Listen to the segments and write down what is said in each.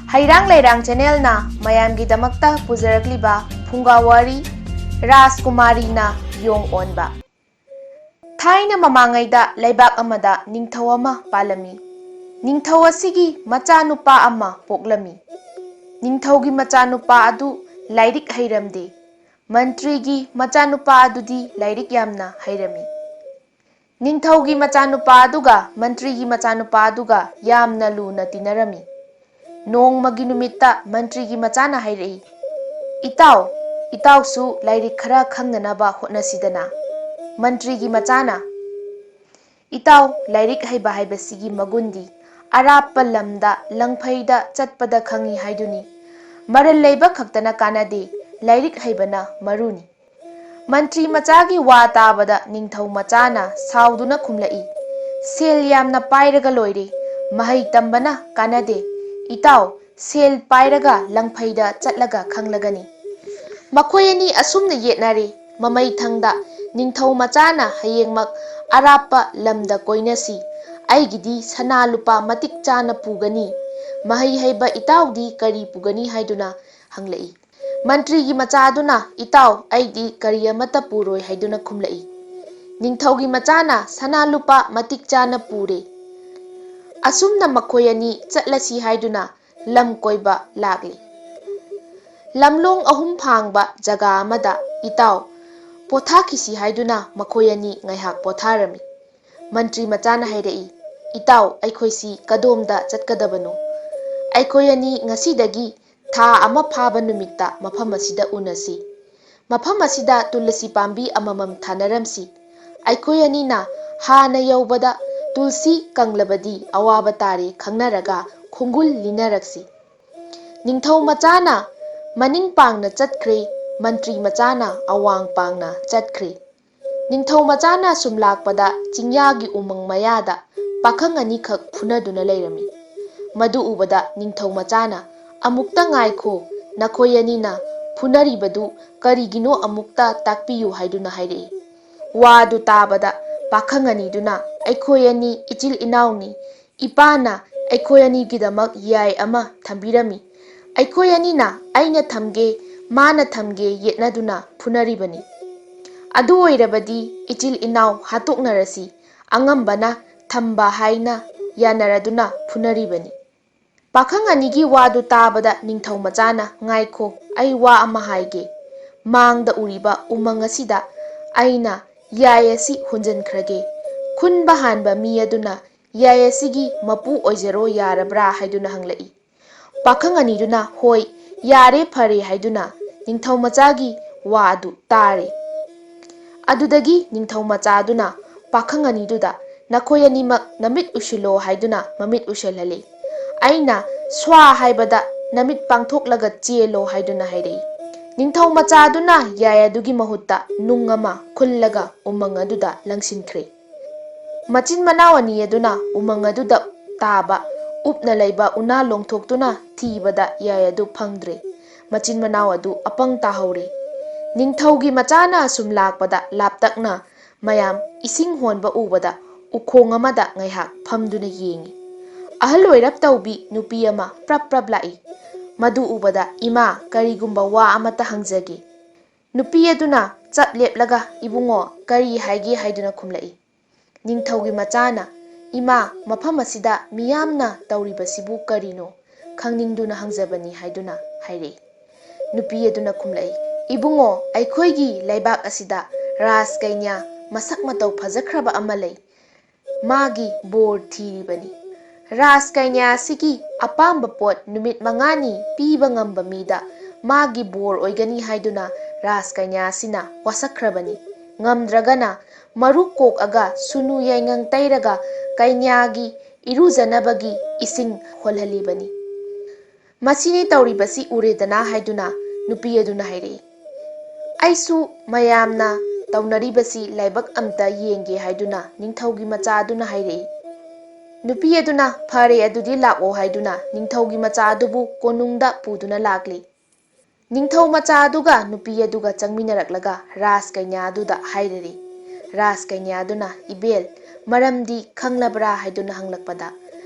Hairang Lairang Channel na mayamgidamakta pujarakliba Phungawari Rajkumari na Yong Onba. Thaina mamangaida laibak amada ningthau ama palami. Ningthau asigi machanupa ama poklami. Ningthaugi machanupa adu lairik hairamde. Mantrigi machanupa adudi lairik yamna hairami. Ningthaugi machanupa aduga mantrigi machanupa aduga yamna luna tinarami. Nong maginumita mantrigi machana hairei. Itaw su lairik khara khangnanaba hotnasidana. Mantrigi machana itaw lairik haiba haibasigi magundi arapa lamda langphaida chatpada khangi haiduni maral leiba khaktana kanade lairik haibana maruni. Mantri machagi wa tabada ningthau machana sauduna khumlai sel yamna pairaga loire mahai tambana kanade itaw sel pairaga langphaida chatlaga khanglagani. Makoyani asumna yetnare mamai thangda ningthau machana hayengmak arapa lamda koinasi aigidi sana lupa matik chana pugani mahai haiba itawdi kari pugani haiduna hanglai. Mantrigi machaduna itaw aidi kari amata puroi haiduna khumlai. Ningthaugi machana sana lupa matik chana pure. Asumna makoyani chatlasi haiduna lam koiba lagli. Lamlong ahum phangba jaga amada itaw pothakisi haiduna makoyani ngaihak potharami. Mantri machana hairei itaw aikhoisi kadomda chatkadabano. Aikoyani ngasidagi tha ama phaba numitta mafam asida unasi. Mafam asida tulsi pambi amamam thanaramsi. Aikoyani na hana yaubada tulsi kanglabadi awaba tare khangnaraga khungul linaraksi. Ningthau machana maning pangna chatkre mantri machana awang pangna chatkre. Ningthau machana sumlakpada chingyagi umang mayada pakhang ani khak phunaduna leirami. Madu ubada ningthau machana amukta ngaikho nakoyani na phunaribadu karigino amukta takpiyu haiduna hairei. Wadu tabada pakhang ani duna aikoyani ichil inauni ipana aikoyani gidamak yai ama thambirami. Aikoyani na aina thamge mana thamge yetnaduna phunaribani. Adu oirabadi ichil inaw hatoknarasi angambana thamba haina yanaraduna phunaribani. Pakhang anigi wadu tabada ningthau machana ngaikho ai wa ama haige. Mangda uriba umang asida aina yai asi hunjankrage. Khunba hanba mi aduna yai asigi mapu oizaro yarabra haiduna hanglai. Pakhang aniduna hoi yare phare haiduna ningthau machagi wa adu tare. Adudagi ningthau machaduna pakhang aniduda nakoyanimak namit ushilo haiduna mamit ushalhale. Aina swa haibada namit pangthoklaga chelo haiduna hairei. Ningthau machaduna yai adugi mahutta nungama khullaga umang aduda langsinkhre. Machin manawani aduna umang aduda taba upna leiba una longthoktuna thibada yai adu phangdre. Machin manaw adu apang tahaure. Ningthaugi machana sumlakpada laptakna mayam ising honba ubada ukhong amada ngaihak phamduna yengi. Ahal oirap taubi nupi ama prap lai. Madu ubada ima karigumba wa amata hangjage. Nupi aduna chap leplaga ibungo kari haige haiduna khumlai. Ningthaugi machana ima mafam asida miyamna tauribasibu karino khangningduna hangjabani haiduna hairei. Nupi aduna khumlai ibungo aikhoigi laibak asida ras kainya masak matau phajakraba ama lei. Magi bor thiribani. Ras kainya asigi apamba pot numit mangani piba ngamba mida magi bor oigani haiduna ras kainya asina wasakrabani. Ngamdragana maruk kok aga sunu yaingang tairaga kainyagi irujanabagi ising holhalibani. Masini tauribasi uredana haiduna nupi aduna hairei. Aisu mayamna taunaribasi laibak amta yenge haiduna ningthaugi machaduna hairei. Nupi aduna phare adudi lako haiduna ningthaugi machadubu konungda puduna lagli. Ningthau machaduga nupi aduga changminaraklaga ras kainya aduda haireri. Ras kainya aduna ibel maramdi khanglabra haiduna hanglakpada.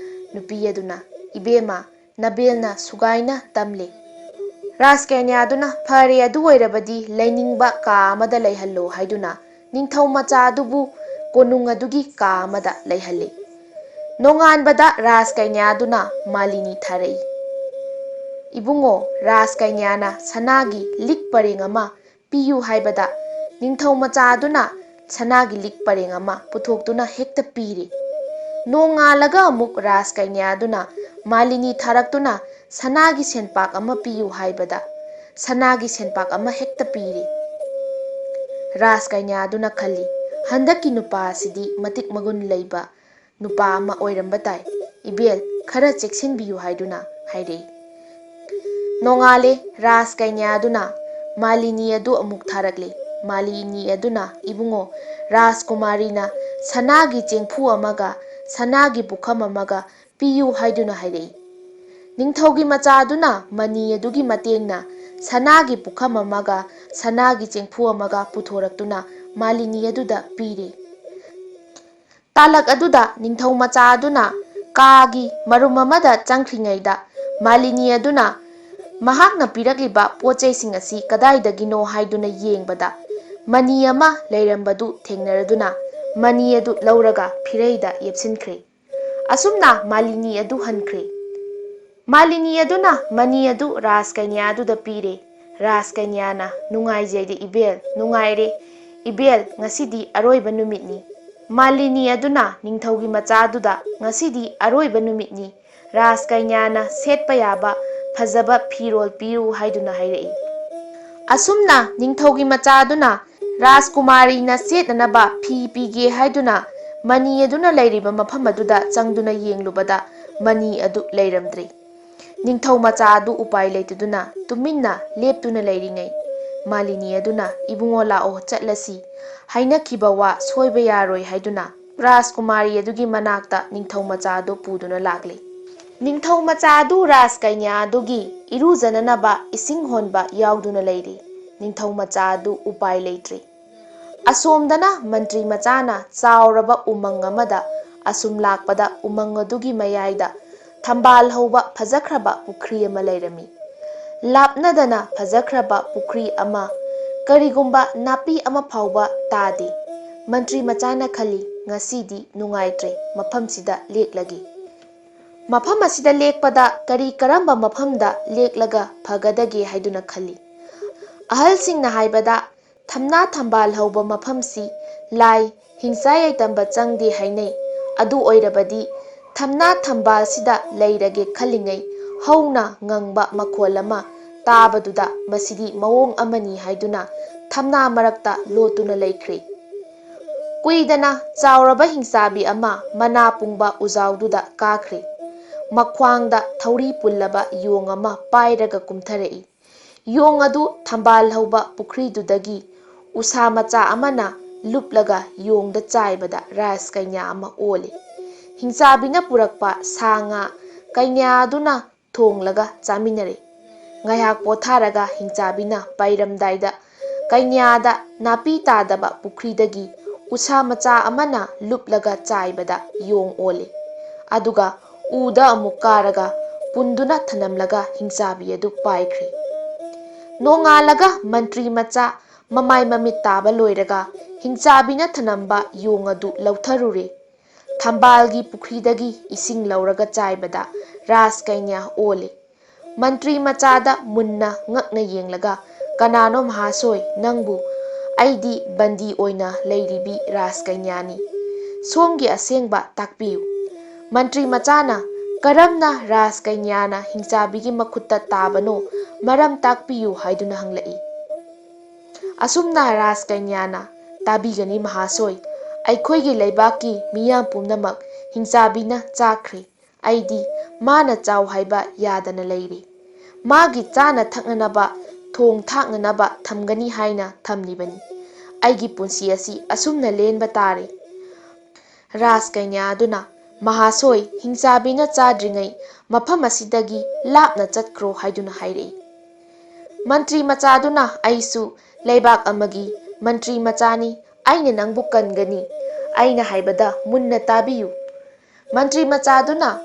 Nupi aduna ibema ꯅꯕꯦꯜꯅ ꯁꯨꯒꯥꯏꯅ ꯇꯝꯂꯤ꯫ ꯔꯥꯖꯀꯩꯅ꯭ꯌꯥꯗꯨꯅ ꯐꯔꯦ ꯑꯗꯨ ꯑꯣꯏꯔꯕꯗꯤ ꯂꯩꯅꯤꯡꯕ ꯀꯥ ꯑꯃꯗ ꯂꯩꯍꯜꯂꯣ ꯍꯥꯏꯗꯨꯅ ꯅꯤꯡꯊꯧ ꯃꯆꯥ ꯑꯗꯨꯕꯨ ꯀꯣꯅꯨꯡ ꯑꯗꯨꯒꯤ ꯀꯥ ꯑꯃꯗ ꯂꯩꯍꯜꯂꯤ꯫ ꯅꯣꯡꯉꯥꯟꯕꯗ ꯔꯥꯖꯀꯩꯅ꯭ꯌꯥꯗꯨꯅ ꯃꯥꯂꯤꯅꯤ ꯊꯥꯔꯛꯏ꯫ ꯏꯕꯨꯡꯉꯣ, ꯔꯥꯖꯀꯩꯅ꯭ꯌꯥꯅ ꯁꯅꯥꯒꯤ ꯂꯤꯛ ꯄꯔꯦꯡ ꯑꯃ ꯄꯤꯌꯨ ꯍꯥꯏꯕꯗ ꯅꯤꯡꯊꯧ ꯃꯆꯥ ꯑꯗꯨꯅ ꯁꯅꯥꯒꯤ ꯂꯤꯛ ꯄꯔꯦꯡ ꯑꯃ ꯄꯨꯊꯣꯛꯇꯨꯅ ꯍꯦꯛꯇ ꯄꯤꯔꯤ꯫ ꯅꯣꯡꯉꯥꯜꯂꯒ ꯑꯃꯨꯛ ꯔꯥꯖꯀꯩꯅ꯭ꯌꯥꯗꯨꯅ ꯃꯥꯂꯤꯅꯤ ꯊꯥꯔꯛꯇꯨꯅ ꯁꯅꯥꯒꯤ ꯁꯦꯟꯄꯥꯛ ꯑꯃ ꯄꯤꯌꯨ ꯍꯥꯏꯕꯗ ꯁꯅꯥꯒꯤ ꯁꯦꯟꯄꯥꯛ ꯑꯃ ꯍꯦꯛꯇ ꯄꯤꯔꯤ꯫ ꯔꯥꯖꯀꯩꯅ꯭ꯌꯥꯗꯨꯅ ꯈꯜꯂꯤ, ꯍꯟꯗꯛꯀꯤ ꯅꯨꯄꯥ ꯑꯁꯤꯗꯤ ꯃꯇꯤꯛ ꯃꯒꯨꯟ ꯂꯩꯕ ꯅꯨꯄꯥ ꯑꯃ ꯑꯣꯏꯔꯝꯕ ꯇꯥꯏ꯫ ꯏꯕꯦꯜ, ꯈꯔ ꯆꯦꯛꯁꯤꯟꯕꯤꯌꯨ ꯍꯥꯏꯗꯨꯅ ꯍꯥꯏꯔꯛꯏ꯫ ꯅꯣꯡꯉꯥꯜꯂꯦ, ꯔꯥꯖꯀꯩꯅ꯭ꯌꯥꯗꯨꯅ ꯃꯥꯂꯤꯅꯤ ꯑꯗꯨ ꯑꯃꯨꯛ ꯊꯥꯔꯛꯂꯤ꯫ ꯃꯥꯂꯤꯅꯤ ꯑꯗꯨꯅ ꯏꯕꯨꯡꯉꯣ, ꯔꯥꯖꯀꯨꯃꯥꯔꯤꯅ ꯁꯅꯥꯒꯤ ꯆꯦꯡꯐꯨ ꯑꯃꯒ ꯁꯅꯥꯒꯤ ꯄꯨꯈꯝ ꯑꯃꯒ ꯄꯤꯌꯨ ꯍꯥꯏꯗꯨꯅ ꯍꯥꯏꯔꯛꯏ꯫ ꯅꯤꯡꯊꯧꯒꯤ ꯃꯆꯥꯗꯨꯅ ꯃꯅꯤ ꯑꯗꯨꯒꯤ ꯃꯇꯦꯡꯅ ꯁꯅꯥꯒꯤ ꯄꯨꯈꯝ ꯑꯃꯒ ꯁꯅꯥꯒꯤ ꯆꯦꯡꯐꯨ ꯑꯃꯒ ꯄꯨꯊꯣꯔꯛꯇꯨꯅ ꯃꯥꯂꯤꯅꯤ ꯑꯗꯨꯗ ꯄꯤꯔꯤ꯫ ꯇꯥꯂꯛ ꯑꯗꯨꯗ ꯅꯤꯡꯊꯧ ꯃꯆꯥ ꯑꯗꯨꯅ ꯀꯥꯒꯤ ꯃꯔꯨꯝ ꯑꯃꯗ ꯆꯪꯈ꯭ꯔꯤꯉꯩꯗ ꯃꯥꯂꯤꯅꯤ ꯑꯗꯨꯅ ꯃꯍꯥꯛꯅ ꯄꯤꯔꯛꯂꯤꯕ ꯄꯣꯠꯆꯩꯁꯤꯡ ꯑꯁꯤ ꯀꯗꯥꯏꯗꯒꯤꯅꯣ ꯍꯥꯏꯗꯨꯅ ꯌꯦꯡꯕꯗ ꯃꯅꯤ ꯑꯃ ꯂꯩꯔꯝꯕꯗꯨ ꯊꯦꯡꯅꯔꯗꯨꯅ ꯃꯅꯤ ꯑꯗꯨ ꯂꯧꯔꯒ ꯐꯤꯔꯩꯗ ꯌꯦꯞꯁꯤꯟꯈ꯭ꯔꯦ꯫ ꯑꯁꯨꯝꯅ ꯃꯥꯂꯤꯅꯤ ꯑꯗꯨ ꯍꯟꯈ꯭ꯔꯦ꯫ ꯃꯥꯂꯤꯅꯤ ꯑꯗꯨꯅ ꯃꯅꯤ ꯑꯗꯨ ꯔꯥꯖꯀꯩꯅ꯭ꯌꯥꯗꯨꯗ ꯄꯤꯔꯦ꯫ ꯔꯥꯖꯀꯩꯅ꯭ꯌꯥꯅ ꯅꯨꯡꯉꯥꯏꯖꯔꯦ ꯏꯕꯦꯜ, ꯅꯨꯡꯉꯥꯏꯔꯦ ꯏꯕꯦꯜ, ꯉꯁꯤꯗꯤ ꯑꯔꯣꯏꯕ ꯅꯨꯃꯤꯠꯅꯤ꯫ ꯃꯥꯂꯤꯅꯤ ꯑꯗꯨꯅ ꯅꯤꯡꯊꯧꯒꯤ ꯃꯆꯥꯗꯨꯗ ꯉꯁꯤꯗꯤ ꯑꯔꯣꯏꯕ ꯅꯨꯃꯤꯠꯅꯤ, ꯔꯥꯖꯀꯩꯅ꯭ꯌꯥꯅ ꯁꯦꯠꯄ ꯌꯥꯕ ꯐꯖꯕ ꯐꯤꯔꯣꯜ ꯄꯤꯌꯨ ꯍꯥꯏꯗꯨꯅ ꯍꯥꯏꯔꯛꯏ꯫ ꯑꯁꯨꯝꯅ ꯅꯤꯡꯊꯧꯒꯤ ꯃꯆꯥꯗꯨꯅ ꯔꯥꯖꯀꯨꯃꯥꯔꯤꯅ ꯁꯦꯠꯅꯅꯕ ꯐꯤ ꯄꯤꯒꯦ ꯍꯥꯏꯗꯨꯅ ꯃꯅꯤ ꯑꯗꯨꯅ ꯂꯩꯔꯤꯕ ꯃꯐꯝ ꯑꯗꯨꯗ ꯆꯪꯗꯨꯅ ꯌꯦꯡꯂꯨꯕꯗ ꯃꯅꯤ ꯑꯗꯨ ꯂꯩꯔꯝꯗ꯭ꯔꯦ꯫ ꯅꯤꯡꯊꯧ ꯃꯆꯥ ꯑꯗꯨ ꯎꯄꯥꯏ ꯂꯩꯇꯗꯨꯅ ꯇꯨꯃꯤꯟꯅ ꯂꯦꯞꯇꯨꯅ ꯂꯩꯔꯤꯉꯩ ꯃꯥꯂꯤꯅꯤ ꯑꯗꯨꯅ ꯏꯕꯨꯡꯉꯣ ꯂꯥꯛꯑꯣ ꯆꯠꯂꯁꯤ, ꯍꯥꯏꯅꯈꯤꯕ ꯋꯥ ꯁꯣꯏꯕ ꯌꯥꯔꯣꯏ ꯍꯥꯏꯗꯨꯅ ꯔꯥꯖꯀꯨꯃꯥꯔꯤ ꯑꯗꯨꯒꯤ ꯃꯅꯥꯛꯇ ꯅꯤꯡꯊꯧ ꯃꯆꯥ ꯑꯗꯨ ꯄꯨꯗꯨꯅ ꯂꯥꯛꯂꯤ꯫ ꯅꯤꯡꯊꯧ ꯃꯆꯥ ꯑꯗꯨ ꯔꯥꯖꯀꯩꯅ꯭ꯌꯥ ꯑꯗꯨꯒꯤ ꯏꯔꯨꯖꯅꯅꯕ ꯏꯁꯤꯡ ꯍꯣꯟꯕ ꯌꯥꯎꯗꯨꯅ ꯂꯩꯔꯤ꯫ ꯅꯤꯡꯊꯧ ꯃꯆꯥ ꯑꯗꯨ ꯎꯄꯥꯏ ꯂꯩꯇ꯭ꯔꯦ꯫ ꯑꯁꯣꯝꯗꯅ ꯃꯟꯇ꯭ꯔꯤ ꯃꯆꯥꯅ ꯆꯥꯎꯔꯕ ꯎꯃꯪ ꯑꯃꯗ ꯑꯁꯨꯝ ꯂꯥꯛꯄꯗ ꯎꯃꯪ ꯑꯗꯨꯒꯤ ꯃꯌꯥꯏꯗ ꯊꯝꯕꯥꯜ ꯍꯧꯕ ꯐꯖꯈ꯭ꯔꯕ ꯄꯨꯈ꯭ꯔꯤ ꯑꯃ ꯂꯩꯔꯝꯃꯤ꯫ ꯂꯥꯞꯅꯗꯅ ꯐꯖꯈ꯭ꯔꯕ ꯄꯨꯈ꯭ꯔꯤ ꯑꯃ, ꯀꯔꯤꯒꯨꯝꯕ ꯅꯥꯄꯤ ꯑꯃ ꯐꯥꯎꯕ ꯇꯥꯗꯦ꯫ ꯃꯟꯇ꯭ꯔꯤ ꯃꯆꯥꯅ ꯈꯜꯂꯤ, ꯉꯁꯤꯗꯤ ꯅꯨꯡꯉꯥꯏꯇ꯭ꯔꯦ, ꯃꯐꯝꯁꯤꯗ ꯂꯦꯛꯂꯒꯦ꯫ ꯃꯐꯝ ꯑꯁꯤꯗ ꯂꯦꯛꯄꯗ ꯀꯔꯝꯕ ꯃꯐꯝꯗ ꯂꯦꯛꯂꯒ ꯐꯒꯗꯒꯦ ꯍꯥꯏꯗꯨꯅ ꯈꯜꯂꯤ꯫ ꯑꯍꯜꯁꯤꯡꯅ ꯍꯥꯏꯕꯗ ꯊꯝꯅꯥ ꯊꯝꯕꯥꯜ ꯍꯧꯕ ꯃꯐꯝꯁꯤ ꯂꯥꯏ ꯍꯤꯡꯆꯥ ꯌꯥꯏꯇꯝꯕ ꯆꯪꯗꯦ ꯍꯥꯏꯅꯩ꯫ ꯑꯗꯨ ꯑꯣꯏꯔꯕꯗꯤ ꯊꯝꯅꯥ ꯊꯝꯕꯥꯜꯁꯤꯗ ꯂꯩꯔꯒꯦ ꯈꯜꯂꯤꯉꯩ ꯍꯧꯅ ꯉꯪꯕ ꯃꯈꯣꯜ ꯑꯃ ꯇꯥꯕꯗꯨꯗ ꯃꯁꯤꯗꯤ ꯃꯑꯣꯡ ꯑꯃꯅꯤ ꯍꯥꯏꯗꯨꯅ ꯊꯝꯅꯥ ꯃꯔꯛꯇ ꯂꯣꯠꯇꯨꯅ ꯂꯩꯈ꯭ꯔꯦ꯫ ꯀꯨꯏꯗꯅ ꯆꯥꯎꯔꯕ ꯍꯤꯡꯆꯥꯕꯤ ꯑꯃ ꯃꯅꯥ ꯄꯨꯡꯕ ꯎꯖꯥꯎꯗꯨꯗ ꯀꯥꯈ꯭ꯔꯦ꯫ ꯃꯈ꯭ꯋꯥꯡꯗ ꯊꯧꯔꯤ ꯄꯨꯜꯂꯕ ꯌꯣꯡ ꯑꯃ ꯄꯥꯏꯔꯒ ꯀꯨꯝꯊꯔꯛꯏ꯫ ꯌꯣꯡ ꯑꯗꯨ ꯊꯝꯕꯥꯜ ꯍꯧꯕ ꯄꯨꯈ꯭ꯔꯤꯗꯨꯗꯒꯤ ꯎꯁꯥ ꯃꯆꯥ ꯑꯃꯅ ꯂꯨꯞꯂꯒ ꯌꯣꯡꯗ ꯆꯥꯏꯕꯗ ꯔꯥꯖꯀꯩꯅ꯭ꯌꯥ ꯑꯃ ꯑꯣꯜꯂꯤ꯫ ꯍꯤꯡꯆꯥꯕꯤꯅ ꯄꯨꯔꯛꯄ ꯁꯥ ꯉꯥ ꯀꯩꯅ꯭ꯌꯥ ꯑꯗꯨꯅ ꯊꯣꯡꯂꯒ ꯆꯥꯃꯤꯟꯅꯔꯦ꯫ ꯉꯥꯏꯍꯥꯛ ꯄꯣꯊꯥꯔꯒ ꯍꯤꯡꯆꯥꯕꯤꯅ ꯄꯥꯏꯔꯝꯗꯥꯏꯗ ꯀꯩꯅ꯭ꯌꯥꯗ ꯅꯥꯄꯤ ꯇꯥꯗꯕ ꯄꯨꯈ꯭ꯔꯤꯗꯒꯤ ꯎꯁꯥ ꯃꯆꯥ ꯑꯃꯅ ꯂꯨꯞꯂꯒ ꯆꯥꯏꯕꯗ ꯌꯣꯡ ꯑꯣꯜꯂꯤ꯫ ꯑꯗꯨꯒ ꯎꯗ ꯑꯃꯨꯛ ꯀꯥꯔꯒ ꯄꯨꯟꯗꯨꯅ ꯊꯅꯝꯂꯒ ꯍꯤꯡꯆꯥꯕꯤ ꯑꯗꯨ ꯄꯥꯏꯈ꯭ꯔꯦ꯫ ꯅꯣꯡꯉꯥꯜꯂꯒ ꯃꯟꯇ꯭ꯔꯤ ꯃꯆꯥ ꯃꯃꯥꯏ ꯃꯃꯤꯠ ꯇꯥꯕ ꯂꯣꯏꯔꯒ ꯍꯤꯡꯆꯥꯕꯤꯅ ꯊꯅꯝꯕ ꯌꯣꯡ ꯑꯗꯨ ꯂꯧꯊꯔꯨꯔꯦ꯫ ꯊꯝꯕꯥꯜꯒꯤ ꯄꯨꯈ꯭ꯔꯤꯗꯒꯤ ꯏꯁꯤꯡ ꯂꯧꯔꯒ ꯆꯥꯏꯕꯗ ꯔꯥꯖꯀꯩꯅ꯭ꯌꯥ ꯑꯣꯜꯂꯤ꯫ ꯃꯟꯇ꯭ꯔꯤ ꯃꯆꯥꯗ ꯃꯨꯟꯅ ꯉꯛꯅ ꯌꯦꯡꯂꯒ, ꯀꯅꯥꯅꯣ ꯃꯍꯥꯁꯣꯏ ꯅꯪꯕꯨ? ꯑꯩꯗꯤ ꯕꯟꯗꯤ ꯑꯣꯏꯅ ꯂꯩꯔꯤꯕꯤ ꯔꯥꯖꯀꯩꯅ꯭ꯌꯥꯅꯤ, ꯁꯣꯝꯒꯤ ꯑꯁꯦꯡꯕ ꯇꯥꯛꯄꯤꯌꯨ꯫ ꯃꯟꯇ꯭ꯔꯤ ꯃꯆꯥꯅ ꯀꯔꯝꯅ ꯔꯥꯖꯀꯩꯅ꯭ꯌꯥꯅ ꯍꯤꯡꯆꯥꯕꯤꯒꯤ ꯃꯈꯨꯠꯇ ꯇꯥꯕꯅꯣ ꯃꯔꯝ ꯇꯥꯛꯄꯤꯌꯨ ꯍꯥꯏꯗꯨꯅ ꯍꯪꯂꯛꯏ꯫ ꯑꯁꯨꯝꯅ ꯔꯥꯖꯀꯩꯅ꯭ꯌꯥꯅ ꯇꯥꯕꯤꯒꯅꯤ ꯃꯍꯥꯁꯣꯏ, ꯑꯩꯈꯣꯏꯒꯤ ꯂꯩꯕꯥꯛꯀꯤ ꯃꯤꯌꯥꯝ ꯄꯨꯝꯅꯃꯛ ꯍꯤꯡꯆꯥꯕꯤꯅ ꯆꯥꯈ꯭ꯔꯦ꯫ ꯑꯩꯗꯤ ꯃꯥꯅ ꯆꯥꯎ ꯍꯥꯏꯕ ꯌꯥꯗꯅ ꯂꯩꯔꯤ꯫ ꯃꯥꯒꯤ ꯆꯥꯅ ꯊꯛꯅꯅꯕ ꯊꯣꯡ ꯊꯥꯛꯅꯅꯕ ꯊꯝꯒꯅꯤ ꯍꯥꯏꯅ ꯊꯝꯂꯤꯕꯅꯤ꯫ ꯑꯩꯒꯤ ꯄꯨꯟꯁꯤ ꯑꯁꯤ ꯑꯁꯨꯝꯅ ꯂꯦꯟꯕ ꯇꯥꯔꯦ꯫ ꯔꯥꯖꯀꯩꯅ꯭ꯌꯥ ꯑꯗꯨꯅ ꯃꯍꯥꯁꯣꯏ ꯍꯤꯡꯆꯥꯕꯤꯅ ꯆꯥꯗ꯭ꯔꯤꯉꯩ ꯃꯐꯝ ꯑꯁꯤꯗꯒꯤ ꯂꯥꯞꯅ ꯆꯠꯈ꯭ꯔꯣ ꯍꯥꯏꯗꯨꯅ ꯍꯥꯏꯔꯛꯏ꯫ ꯃꯟꯇ꯭ꯔꯤ ꯃꯆꯥꯗꯨꯅ ꯑꯩꯁꯨ ꯂꯩꯕꯥꯛ ꯑꯃꯒꯤ ꯃꯟꯇ꯭ꯔꯤ ꯃꯆꯥꯅꯤ, ꯑꯩꯅ ꯅꯪꯕꯨ ꯀꯟꯒꯅꯤ, ꯑꯩꯅ ꯍꯥꯏꯕꯗ ꯃꯨꯟꯅ ꯇꯥꯕꯤꯌꯨ꯫ ꯃꯟꯇ꯭ꯔꯤ ꯃꯆꯥꯗꯨꯅ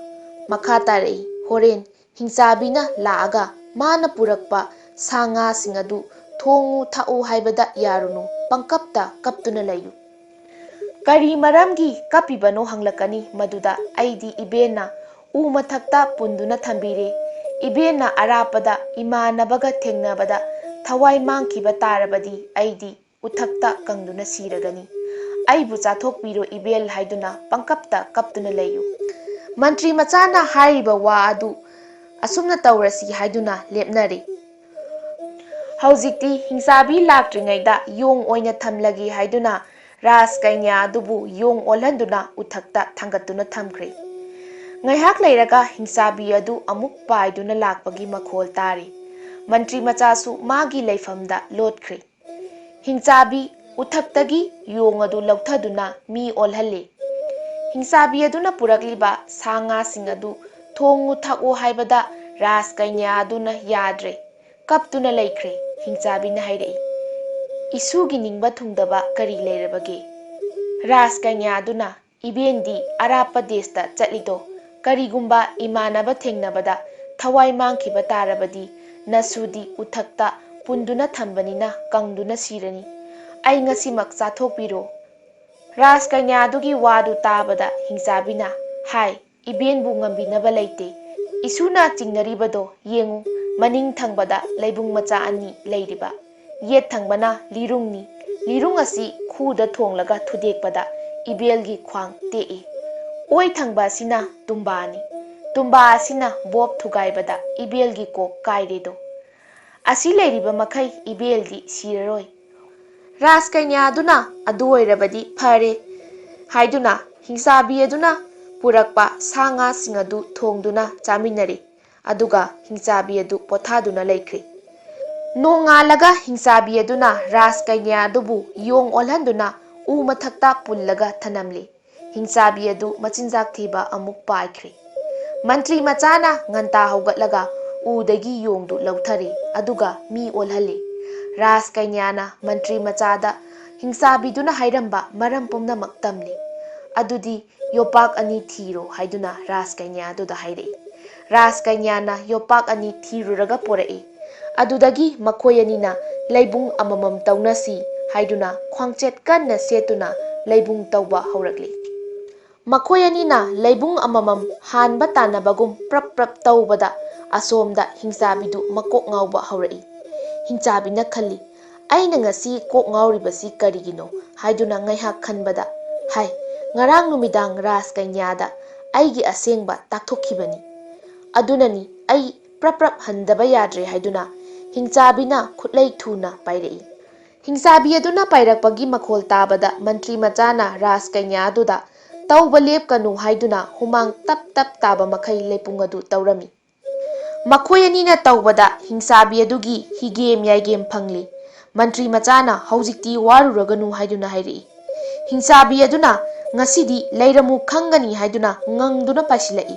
ꯃꯈꯥ ꯇꯥꯔꯛꯏ, ꯍꯣꯔꯦꯟ ꯍꯤꯡꯆꯥꯕꯤꯅ ꯂꯥꯛꯑꯒ ꯃꯥꯅ ꯄꯨꯔꯛꯄ ꯁꯥ ꯉꯥꯁꯤꯡ ꯑꯗꯨ ꯊꯣꯡꯉꯨ ꯊꯥꯛꯎ ꯍꯥꯏꯕꯗ ꯌꯥꯔꯨꯅꯨ, ꯄꯪꯀꯞꯇ ꯀꯞꯇꯨꯅ ꯂꯩꯌꯨ꯫ ꯀꯔꯤ ꯃꯔꯝꯒꯤ ꯀꯞꯄꯤꯕꯅꯣ ꯍꯪꯂꯛꯀꯅꯤ ꯃꯗꯨꯗ ꯑꯩꯗꯤ ꯏꯕꯦꯟꯅ ꯎ ꯃꯊꯛꯇ ꯄꯨꯟꯗꯨꯅ ꯊꯝꯕꯤꯔꯦ, ꯏꯕꯦꯟꯅ ꯑꯔꯥꯞꯄꯗ ꯏꯃꯥꯟꯅꯕꯒ ꯊꯦꯡꯅꯕꯗ ꯊꯋꯥꯏ ꯃꯥꯡꯈꯤꯕ ꯇꯥꯔꯕꯗꯤ ꯑꯩꯗꯤ ꯎꯊꯛꯇ ꯀꯪꯗꯨꯅ ꯁꯤꯔꯒꯅꯤ, ꯑꯩꯕꯨ ꯆꯥꯊꯣꯛꯄꯤꯔꯣ ꯏꯕꯦꯜ ꯍꯥꯏꯗꯨꯅ ꯄꯪꯀꯞꯇ ꯀꯞꯇꯨꯅ ꯂꯩꯌꯨ꯫ ꯃꯟꯇ꯭ꯔꯤ ꯃꯆꯥꯅ ꯍꯥꯏꯔꯤꯕ ꯋꯥ ꯑꯗꯨ ꯑꯁꯨꯝꯅ ꯇꯧꯔꯁꯤ ꯍꯥꯏꯗꯨꯅ ꯂꯦꯞꯅꯔꯦ꯫ ꯍꯧꯖꯤꯛꯇꯤ ꯍꯤꯡꯆꯥꯕꯤ ꯂꯥꯛꯇ꯭ꯔꯤꯉꯩꯗ ꯌꯣꯡ ꯑꯣꯏꯅ ꯊꯝꯂꯒꯦ ꯍꯥꯏꯗꯨꯅ ꯔꯥꯖ ꯀꯩꯅ꯭ꯌꯥ ꯑꯗꯨꯕꯨ ꯌꯣꯡ ꯑꯣꯜꯍꯟꯗꯨꯅ ꯎꯊꯛꯇ ꯊꯥꯡꯒꯠꯇꯨꯅ ꯊꯝꯈ꯭ꯔꯦ꯫ ꯉꯥꯏꯍꯥꯛ ꯂꯩꯔꯒ ꯍꯤꯡꯆꯥꯕꯤ ꯑꯗꯨ ꯑꯃꯨꯛ ꯄꯥꯏꯗꯨꯅ ꯂꯥꯛꯄꯒꯤ ꯃꯈꯣꯜ ꯇꯥꯔꯦ꯫ ꯃꯟꯇ꯭ꯔꯤ ꯃꯆꯥꯁꯨ ꯃꯥꯒꯤ ꯂꯩꯐꯝꯗ ꯂꯣꯠꯈ꯭ꯔꯦ꯫ ꯍꯤꯡꯆꯥꯕꯤ ꯎꯊꯛꯇꯒꯤ ꯌꯣꯡ ꯑꯗꯨ ꯂꯧꯊꯗꯨꯅ ꯃꯤ ꯑꯣꯜꯍꯜꯂꯦ꯫ ꯍꯤꯡꯆꯥꯕꯤ ꯑꯗꯨꯅ ꯄꯨꯔꯛꯂꯤꯕ ꯁꯥ ꯉꯥꯁꯤꯡ ꯑꯗꯨ ꯊꯣꯡꯉꯨ ꯊꯥꯛꯎ ꯍꯥꯏꯕꯗ ꯔꯥꯖ ꯀꯩꯅ꯭ꯌꯥ ꯑꯗꯨꯅ ꯌꯥꯗ꯭ꯔꯦ, ꯀꯞꯇꯨꯅ ꯂꯩꯈ꯭ꯔꯦ꯫ ꯍꯤꯡꯆꯥꯕꯤꯅ ꯍꯥꯏꯔꯛꯏ, ꯏꯁꯨꯒꯤ ꯅꯤꯡꯕ ꯊꯨꯡꯗꯕ ꯀꯔꯤ ꯂꯩꯔꯕꯒꯦ? ꯔꯥꯖ ꯀꯩꯅ꯭ꯌꯥ ꯑꯗꯨꯅ, ꯏꯕꯦꯟꯗꯤ ꯑꯔꯥꯞꯄ ꯗꯦꯁꯇ ꯆꯠꯂꯤꯗꯣ, ꯀꯔꯤꯒꯨꯝꯕ ꯏꯃꯥꯟꯅꯕ ꯊꯦꯡꯅꯕꯗ ꯊꯋꯥꯏ ꯃꯥꯡꯈꯤꯕ ꯇꯥꯔꯕꯗꯤ ꯅꯁꯨꯗꯤ ꯎꯊꯛꯇ ꯄꯨꯟꯗꯨꯅ ꯊꯝꯕꯅꯤꯅ ꯀꯪꯗꯨꯅ ꯁꯤꯔꯅꯤ, ꯑꯩ ꯉꯁꯤꯃꯛ ꯆꯥꯊꯣꯛꯄꯤꯔꯣ꯫ ꯔꯥꯖ ꯀꯩꯅ꯭ꯌꯥ ꯑꯗꯨꯒꯤ ꯋꯥꯗꯨ ꯇꯥꯕꯗ ꯍꯤꯡꯆꯥꯕꯤꯅ, ꯍꯥꯏ, ꯏꯕꯦꯟꯕꯨ ꯉꯝꯕꯤꯅꯕ ꯂꯩꯇꯦ, ꯏꯁꯨꯅ ꯆꯤꯡꯅꯔꯤꯕꯗꯣ ꯌꯦꯡꯉꯨ, ꯃꯅꯤꯡ ꯊꯪꯕꯗ ꯂꯩꯕꯨꯡ ꯃꯆꯥ ꯑꯅꯤ ꯂꯩꯔꯤꯕ, ꯌꯦꯠ ꯊꯪꯕꯅ ꯂꯤꯔꯨꯡꯅꯤ, ꯂꯤꯔꯨꯡ ꯑꯁꯤ ꯈꯨꯗ ꯊꯣꯡꯂꯒ ꯊꯨꯗꯦꯛꯄꯗ ꯏꯕꯦꯜꯒꯤ ꯈ꯭ꯋꯥꯡ ꯇꯦꯛꯏ, ꯑꯣꯏ ꯊꯪꯕ ꯑꯁꯤꯅ ꯇꯨꯝꯕꯥꯅꯤ, ꯇꯨꯝꯕꯥ ꯑꯁꯤꯅ ꯕꯣꯞ ꯊꯨꯒꯥꯏꯕꯗ ꯏꯕꯦꯜꯒꯤ ꯀꯣꯛ ꯀꯥꯏꯔꯦꯗꯣ, ꯑꯁꯤ ꯂꯩꯔꯤꯕ ꯃꯈꯩ ꯏꯕꯦꯜꯗꯤ ꯁꯤꯔꯔꯣꯏ꯫ ꯔꯥꯖ ꯀꯩꯅ꯭ꯌꯥ ꯑꯗꯨꯅ ꯑꯗꯨ ꯑꯣꯏꯔꯕꯗꯤ ꯐꯔꯦ ꯍꯥꯏꯗꯨꯅ ꯍꯤꯡꯆꯥꯕꯤ ꯑꯗꯨꯅ ꯄꯨꯔꯛꯄ ꯁꯥ ꯉꯥꯁꯤꯡ ꯑꯗꯨ ꯊꯣꯡꯗꯨꯅ ꯆꯥꯃꯤꯟꯅꯔꯦ, ꯑꯗꯨꯒ ꯍꯤꯡꯆꯥꯕꯤ ꯑꯗꯨ ꯄꯣꯊꯥꯗꯨꯅ ꯂꯩꯈ꯭ꯔꯦ꯫ ꯅꯣꯡꯉꯥꯜꯂꯒ ꯍꯤꯡꯆꯥꯕꯤ ꯑꯗꯨꯅ ꯔꯥꯖ ꯀꯩꯅ꯭ꯌꯥ ꯑꯗꯨꯕꯨ ꯌꯣꯡ ꯑꯣꯜꯍꯟꯗꯨꯅ ꯎ ꯃꯊꯛꯇ ꯄꯨꯜꯂꯒ ꯊꯅꯝꯂꯦ꯫ ꯍꯤꯡꯆꯥꯕꯤ ꯑꯗꯨ ꯃꯆꯤꯟꯖꯥꯛ ꯊꯤꯕ ꯑꯃꯨꯛ ꯄꯥꯏꯈ꯭ꯔꯦ꯫ ꯃꯟꯇ꯭ꯔꯤ ꯃꯆꯥꯅ ꯉꯟꯇꯥ ꯍꯧꯒꯠꯂꯒ ꯎꯗꯒꯤ ꯌꯣꯡꯗꯨ ꯂꯧꯊꯔꯦ, ꯑꯗꯨꯒ ꯃꯤ ꯑꯣꯜꯍꯜꯂꯦ꯫ ꯔꯥꯖ ꯀꯩꯅ꯭ꯌꯥꯅ ꯃꯟꯇ꯭ꯔꯤ ꯃꯆꯥꯗ ꯍꯤꯡꯆꯥꯕꯤꯗꯨꯅ ꯍꯥꯏꯔꯝꯕ ꯃꯔꯝ ꯄꯨꯝꯅꯃꯛ ꯇꯝꯂꯦ꯫ ꯑꯗꯨꯗꯤ ꯌꯣꯄꯥꯛ ꯑꯅꯤ ꯊꯤꯔꯣ ꯍꯥꯏꯗꯨꯅ ꯔꯥꯖ ꯀꯩꯅ꯭ꯌꯥ ꯑꯗꯨꯗ ꯍꯥꯏꯔꯛꯏ꯫ ꯔꯥꯖ ꯀꯩꯅ꯭ꯌꯥꯅ ꯌꯣꯄꯥꯛ ꯑꯅꯤ ꯊꯤꯔꯨꯔꯒ ꯄꯣꯔꯛꯏ꯫ ꯑꯗꯨꯗꯒꯤ ꯃꯈꯣꯏ ꯑꯅꯤꯅ ꯂꯩꯕꯨꯡ ꯑꯃꯃꯝ ꯇꯧꯅꯁꯤ ꯍꯥꯏꯗꯨꯅ ꯈ꯭ꯋꯥꯡꯆꯦꯠ ꯀꯟꯅ ꯁꯦꯠꯇꯨꯅ ꯂꯩꯕꯨꯡ ꯇꯧꯕ ꯍꯧꯔꯛꯂꯦ꯫ ꯃꯈꯣꯏ ꯑꯅꯤꯅ ꯂꯩꯕꯨꯡ ꯑꯃꯃꯝ ꯍꯥꯟꯕ ꯇꯥꯟꯅꯕꯒꯨꯝ ꯄ꯭ꯔꯞ ꯄ꯭ꯔꯞ ꯇꯧꯕꯗ ꯑꯁꯣꯝꯗ ꯍꯤꯡꯆꯥꯕꯤꯗꯨ ꯃꯀꯣꯛ ꯉꯥꯎꯕ ꯍꯧꯔꯛꯏ꯫ ꯍꯤꯡꯆꯥꯕꯤꯅ ꯈꯜꯂꯤ, ꯑꯩꯅ ꯉꯁꯤ ꯀꯣꯛ ꯉꯥꯎꯔꯤꯕꯁꯤ ꯀꯔꯤꯒꯤꯅꯣ ꯍꯥꯏꯗꯨꯅ ꯉꯥꯏꯍꯥꯛ ꯈꯟꯕꯗ, ꯍꯥꯏ, ꯉꯔꯥꯡ ꯅꯨꯃꯤꯗꯥꯡ ꯔꯥꯖ ꯀꯩꯅ꯭ꯌꯥꯗ ꯑꯩꯒꯤ ꯑꯁꯦꯡꯕ ꯇꯥꯛꯊꯣꯛꯈꯤꯕꯅꯤ, ꯑꯗꯨꯅꯅꯤ ꯑꯩ ꯄ꯭ꯔꯞ ꯄ꯭ꯔꯞ ꯍꯟꯗꯕ ꯌꯥꯗ꯭ꯔꯦ ꯍꯥꯏꯗꯨꯅ ꯍꯤꯡꯆꯥꯕꯤꯅ ꯈꯨꯠꯂꯩ ꯊꯨꯅ ꯄꯥꯏꯔꯛꯏ꯫ ꯍꯤꯡꯆꯥꯕꯤ ꯑꯗꯨꯅ ꯄꯥꯏꯔꯛꯄꯒꯤ ꯃꯈꯣꯜ ꯇꯥꯕꯗ ꯃꯟꯇ꯭ꯔꯤ ꯃꯆꯥꯅ ꯔꯥꯖ ꯀꯩꯅ꯭ꯌꯥ ꯑꯗꯨꯗ ꯇꯧꯕ ꯂꯦꯞꯀꯅꯨ ꯍꯥꯏꯗꯨꯅ ꯍꯨꯃꯥꯡ ꯇꯞ ꯇꯞ ꯇꯥꯕ ꯃꯈꯩ ꯂꯩꯄꯨꯡ ꯑꯗꯨ ꯇꯧꯔꯝꯃꯤ꯫ ꯃꯈꯣꯏ ꯑꯅꯤꯅ ꯇꯧꯕꯗ ꯍꯤꯡꯆꯥꯕꯤ ꯑꯗꯨꯒꯤ ꯍꯤꯒꯦꯝ ꯌꯥꯏꯒꯦꯝ ꯐꯪꯂꯦ꯫ ꯃꯟꯇ꯭ꯔꯤ ꯃꯆꯥꯅ ꯍꯧꯖꯤꯛꯇꯤ ꯋꯥꯔꯨꯔꯒꯅꯨ ꯍꯥꯏꯗꯨꯅ ꯍꯥꯏꯔꯛꯏ꯫ ꯍꯤꯡꯆꯥꯕꯤ ꯑꯗꯨꯅ ꯉꯁꯤꯗꯤ ꯂꯩꯔꯃꯨ ꯈꯪꯒꯅꯤ ꯍꯥꯏꯗꯨꯅ ꯉꯪꯗꯨꯅ ꯄꯥꯏꯁꯤꯜꯂꯛꯏ꯫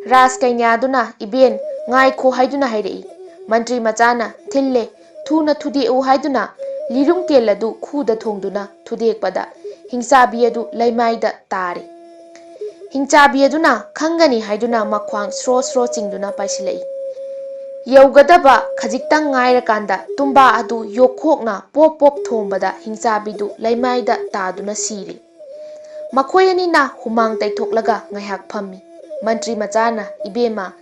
ꯔꯥꯖ ꯀꯩꯅ꯭ꯌꯥ ꯑꯗꯨꯅ ꯏꯕꯦꯟ ꯉꯥꯏꯈꯣ ꯍꯥꯏꯗꯨꯅ ꯍꯥꯏꯔꯛꯏ꯫ ꯃꯟꯇ꯭ꯔꯤ ꯃꯆꯥꯅ ꯊꯤꯜꯂꯦ, ꯊꯨꯅ ꯊꯨꯗꯦꯛꯎ ꯍꯥꯏꯗꯨꯅ ꯂꯤꯔꯨꯡ ꯇꯦꯜ ꯑꯗꯨ ꯈꯨꯗ ꯊꯣꯡꯗꯨꯅ ꯊꯨꯗꯦꯛꯄꯗ ꯍꯤꯡꯆꯥꯕꯤ ꯑꯗꯨ ꯂꯩꯃꯥꯏꯗ ꯇꯥꯔꯦ꯫ ꯍꯤꯡꯆꯥꯕꯤ ꯑꯗꯨꯅ ꯈꯪꯒꯅꯤ ꯍꯥꯏꯗꯨꯅ ꯃꯈ꯭ꯋꯥꯡ ꯁ꯭ꯔꯣ ꯁ꯭ꯔꯣ ꯆꯤꯡꯗꯨꯅ ꯄꯥꯏꯁꯤꯜꯂꯛꯏ꯫ ꯌꯧꯒꯗꯕ ꯈꯖꯤꯛꯇꯪ ꯉꯥꯏꯔꯀꯥꯟꯗ ꯇꯨꯝꯕꯥ ꯑꯗꯨ ꯌꯣꯛꯈꯣꯛꯅ ꯄꯣꯞ ꯄꯣꯞ ꯊꯣꯝꯕꯗ ꯍꯤꯡꯆꯥꯕꯤꯗꯨ ꯂꯩꯃꯥꯏꯗ ꯇꯥꯗꯨꯅ ꯁꯤꯔꯦ꯫ ꯃꯈꯣꯏ ꯑꯅꯤꯅ ꯍꯨꯃꯥꯡ ꯇꯩꯊꯣꯛꯂꯒ ꯉꯥꯏꯍꯥꯛ ꯐꯝꯃꯤ꯫ ꯃꯟꯇ꯭ꯔꯤ ꯃꯆꯥꯅ, ꯏꯕꯦꯝꯃ,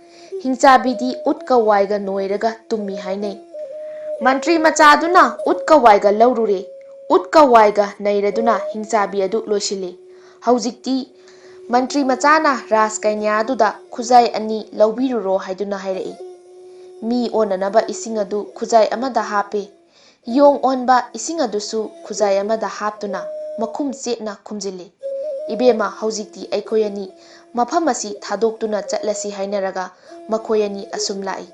ꯍꯤꯡꯆꯥꯕꯤꯗꯤ ꯎꯠꯀ ꯋꯥꯏꯒ ꯅꯣꯏꯔꯒ ꯇꯨꯝꯃꯤ ꯍꯥꯏꯅꯩ꯫ ꯃꯟꯇ꯭ꯔꯤ ꯃꯆꯥꯗꯨꯅ ꯎꯠꯀ ꯋꯥꯏꯒ ꯂꯧꯔꯨꯔꯦ꯫ ꯎꯠꯀ ꯋꯥꯏꯒ ꯅꯩꯔꯗꯨꯅ ꯍꯤꯡꯆꯥꯕꯤ ꯑꯗꯨ ꯂꯣꯏꯁꯤꯜꯂꯦ꯫ ꯍꯧꯖꯤꯛꯇꯤ ꯃꯟꯇ꯭ꯔꯤ ꯃꯆꯥꯅ ꯔꯥꯖ ꯀꯩꯅ꯭ꯌꯥ ꯑꯗꯨꯗ ꯈꯨꯖꯥꯏ ꯑꯅꯤ ꯂꯧꯕꯤꯔꯨꯔꯣ ꯍꯥꯏꯗꯨꯅ ꯍꯥꯏꯔꯛꯏ꯫ ꯃꯤ ꯑꯣꯟꯅꯅꯕ ꯏꯁꯤꯡ ꯑꯗꯨ ꯈꯨꯖꯥꯏ ꯑꯃꯗ ꯍꯥꯞꯄꯦ꯫ ꯌꯣꯡ ꯑꯣꯟꯕ ꯏꯁꯤꯡ ꯑꯗꯨꯁꯨ ꯈꯨꯖꯥꯏ ꯑꯃꯗ ꯍꯥꯞꯇꯨꯅ ꯃꯈꯨꯝ ꯆꯦꯠꯅ ꯈꯨꯝꯖꯤꯜꯂꯦ꯫ ꯏꯕꯦꯝꯃ, ꯍꯧꯖꯤꯛꯇꯤ ꯑꯩꯈꯣꯏ ꯑꯅꯤ ꯃꯐꯝ ꯑꯁꯤ ꯊꯥꯗꯣꯛꯇꯨꯅ ꯆꯠꯂꯁꯤ ꯍꯥꯏꯅꯔꯒ ꯃꯈꯣꯏ ꯑꯅꯤ ꯑꯁꯨꯝ ꯂꯥꯛꯏ꯫